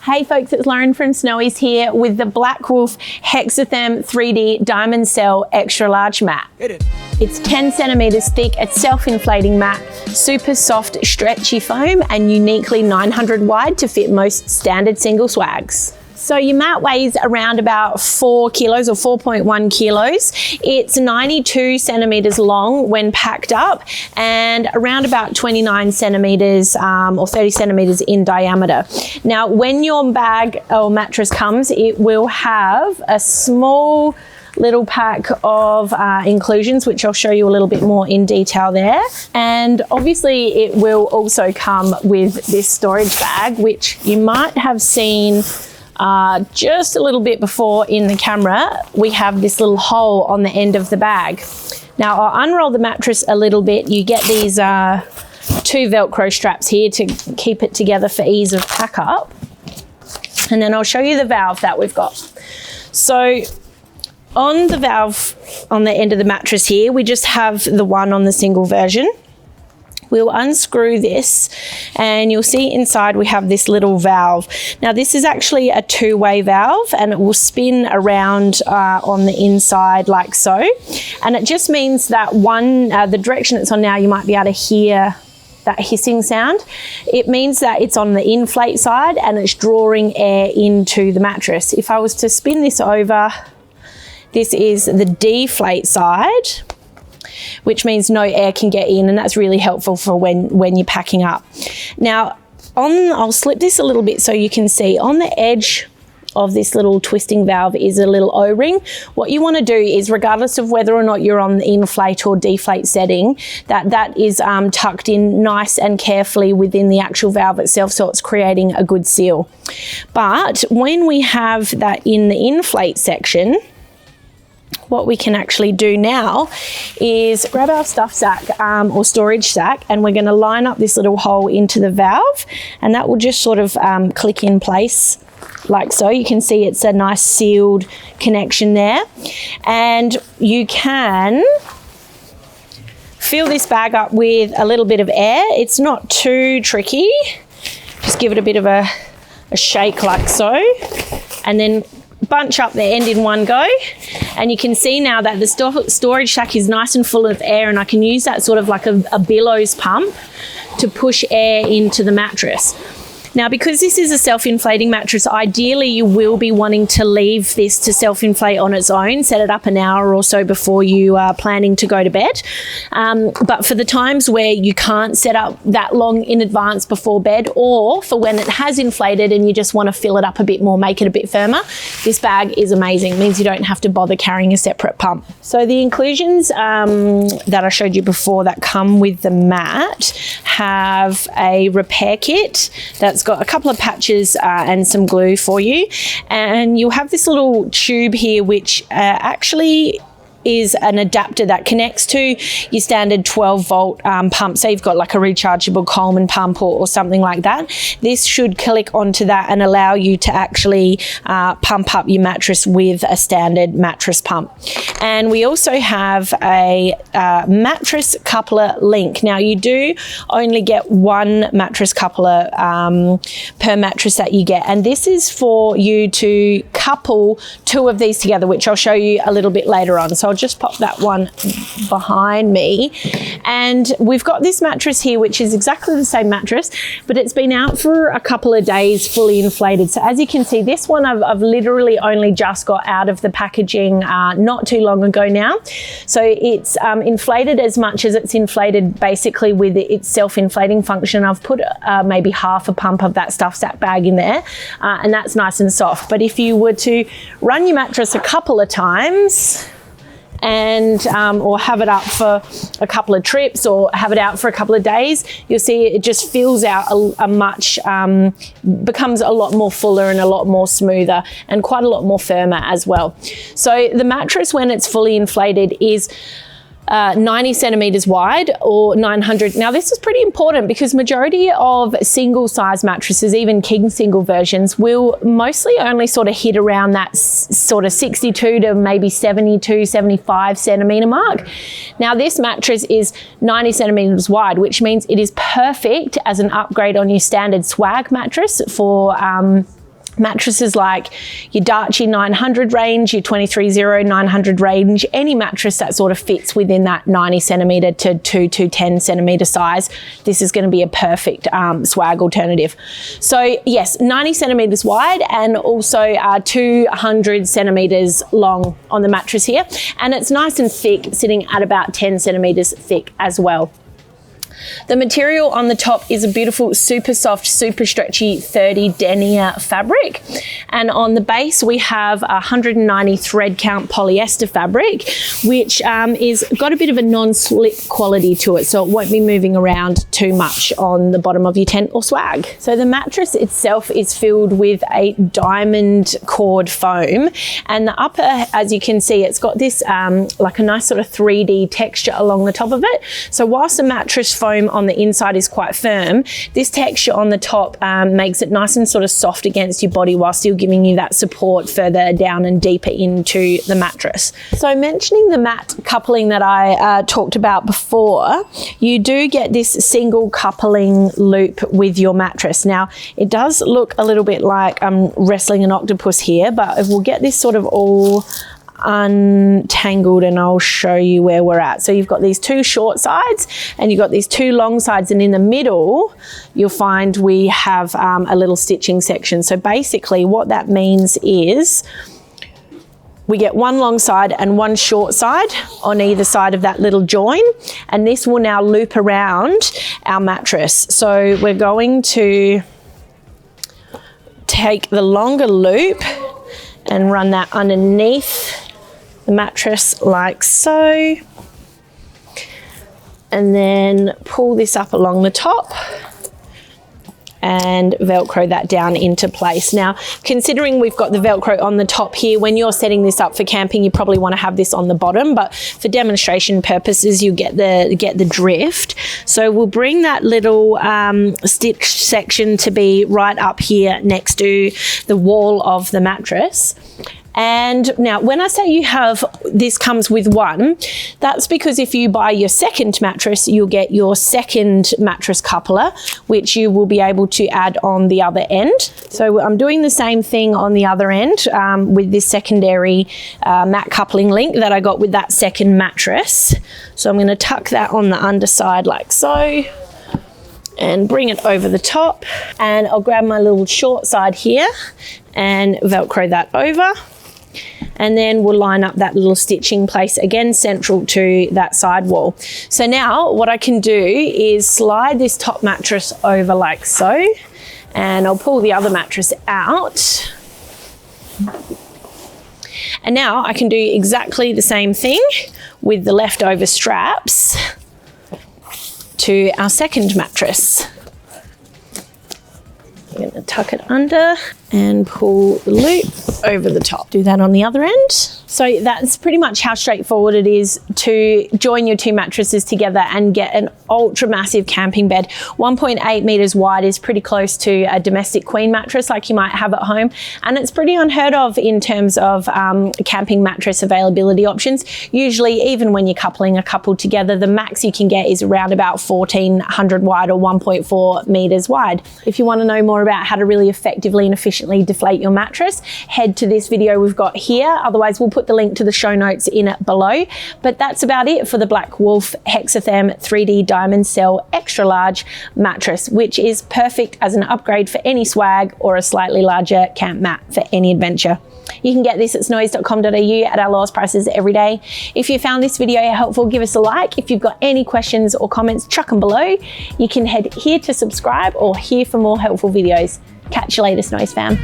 Hey folks, it's Lauren from Snowy's here with the BlackWolf Hexatherm 3D Diamond Cell Extra Large Mat. It's 10 centimetres thick, a self-inflating mat, super soft, stretchy foam, and uniquely 900 wide to fit most standard single swags. So your mat weighs around about 4 kilos or 4.1 kilos. It's 92 centimetres long when packed up and around about 29 centimetres or 30 centimetres in diameter. Now, when your bag or mattress comes, it will have a small little pack of inclusions, which I'll show you a little bit more in detail there. And obviously it will also come with this storage bag, which you might have seen just a little bit before in the camera. We have this little hole on the end of the bag. Now I'll unroll the mattress a little bit. You get these 2 Velcro straps here to keep it together for ease of pack up. And then I'll show you the valve that we've got. So on the valve on the end of the mattress here, we just have the one on the single version. We'll unscrew this and you'll see inside we have this little valve. Now this is actually a 2-way valve and it will spin around on the inside like so. And it just means that the direction it's on now, you might be able to hear that hissing sound. It means that it's on the inflate side and it's drawing air into the mattress. If I was to spin this over, this is the deflate side, which means no air can get in, and that's really helpful for when you're packing up. Now, I'll slip this a little bit so you can see on the edge of this little twisting valve is a little O-ring. What you want to do is, regardless of whether or not you're on the inflate or deflate setting, that is tucked in nice and carefully within the actual valve itself, so it's creating a good seal. But when we have that in the inflate section, what we can actually do now is grab our stuff sack or storage sack, and we're going to line up this little hole into the valve, and that will just sort of click in place like so. You can see it's a nice sealed connection there, and you can fill this bag up with a little bit of air. It's not too tricky. Just give it a bit of a shake like so, and then bunch up the end in one go. And you can see now that the storage sack is nice and full of air, and I can use that sort of like a billows pump to push air into the mattress. Now, because this is a self-inflating mattress, ideally you will be wanting to leave this to self-inflate on its own, set it up an hour or so before you are planning to go to bed. But for the times where you can't set up that long in advance before bed, or for when it has inflated and you just want to fill it up a bit more, make it a bit firmer, this bag is amazing. It means you don't have to bother carrying a separate pump. So the inclusions that I showed you before that come with the mat have a repair kit that's got a couple of patches and some glue for you, and you'll have this little tube here which actually is an adapter that connects to your standard 12-volt pump. So you've got like a rechargeable Coleman pump or something like that. This should click onto that and allow you to actually pump up your mattress with a standard mattress pump. And we also have a mattress coupler link. Now you do only get one mattress coupler per mattress that you get, and this is for you to couple 2 of these together, which I'll show you a little bit later on. So I'll just pop that one behind me, and we've got this mattress here which is exactly the same mattress, but it's been out for a couple of days fully inflated. So as you can see, this one I've literally only just got out of the packaging not too long ago now. So it's inflated as much as it's inflated basically with its self-inflating function. I've put maybe half a pump of that stuff sack bag in there, and that's nice and soft. But if you were to run your mattress a couple of times and or have it up for a couple of trips or have it out for a couple of days, you'll see it just fills out becomes a lot more fuller and a lot more smoother and quite a lot more firmer as well. So the mattress, when it's fully inflated, is 90 centimetres wide or 900. Now this is pretty important because majority of single size mattresses, even king single versions, will mostly only sort of hit around that sort of 62 to maybe 72, 75 centimetre mark. Now this mattress is 90 centimetres wide, which means it is perfect as an upgrade on your standard swag mattress for Mattresses like your Darchi 900 range, your 230 900 range, any mattress that sort of fits within that 90 centimetre to 210 centimetre size, this is going to be a perfect swag alternative. So yes, 90 centimetres wide and also 200 centimetres long on the mattress here. And it's nice and thick, sitting at about 10 centimetres thick as well. The material on the top is a beautiful, super soft, super stretchy 30 denier fabric. And on the base, we have 190 thread count polyester fabric, which is got a bit of a non-slip quality to it. So it won't be moving around too much on the bottom of your tent or swag. So the mattress itself is filled with a diamond cord foam. And the upper, as you can see, it's got this like a nice sort of 3D texture along the top of it. So whilst the mattress foam on the inside is quite firm, this texture on the top makes it nice and sort of soft against your body while still giving you that support further down and deeper into the mattress. So mentioning the mat coupling that I talked about before, you do get this single coupling loop with your mattress. Now, it does look a little bit like I'm wrestling an octopus here, but we'll get this sort of all untangled and I'll show you where we're at. So you've got these two short sides and you've got these two long sides, and in the middle you'll find we have a little stitching section. So basically what that means is we get one long side and one short side on either side of that little join, and this will now loop around our mattress. So we're going to take the longer loop and run that underneath the mattress like so, and then pull this up along the top and Velcro that down into place. Now, considering we've got the Velcro on the top here, when you're setting this up for camping, you probably want to have this on the bottom, but for demonstration purposes, you get the drift. So we'll bring that little stitch section to be right up here next to the wall of the mattress. And now when I say you have, this comes with one, that's because if you buy your second mattress, you'll get your second mattress coupler, which you will be able to add on the other end. So I'm doing the same thing on the other end with this secondary mat coupling link that I got with that second mattress. So I'm going to tuck that on the underside like so, and bring it over the top, and I'll grab my little short side here and Velcro that over. And then we'll line up that little stitching place again central to that side wall. So now what I can do is slide this top mattress over like so, and I'll pull the other mattress out. And now I can do exactly the same thing with the leftover straps to our second mattress. I'm going to tuck it under and pull the loop over the top. Do that on the other end. So that's pretty much how straightforward it is to join your two mattresses together and get an ultra massive camping bed. 1.8 meters wide is pretty close to a domestic queen mattress like you might have at home. And it's pretty unheard of in terms of camping mattress availability options. Usually, even when you're coupling a couple together, the max you can get is around about 1400 wide or 1.4 meters wide. If you want to know more about how to really effectively and efficiently deflate your mattress, head to this video we've got here. Otherwise, we'll put the link to the show notes in it below. But that's about it for the BlackWolf Hexatherm 3D Diamond Cell Extra Large Mattress, which is perfect as an upgrade for any swag or a slightly larger camp mat for any adventure. You can get this at snowies.com.au at our lowest prices every day. If you found this video helpful, give us a like. If you've got any questions or comments, chuck them below. You can head here to subscribe or here for more helpful videos. Catch you later, Snowies fam.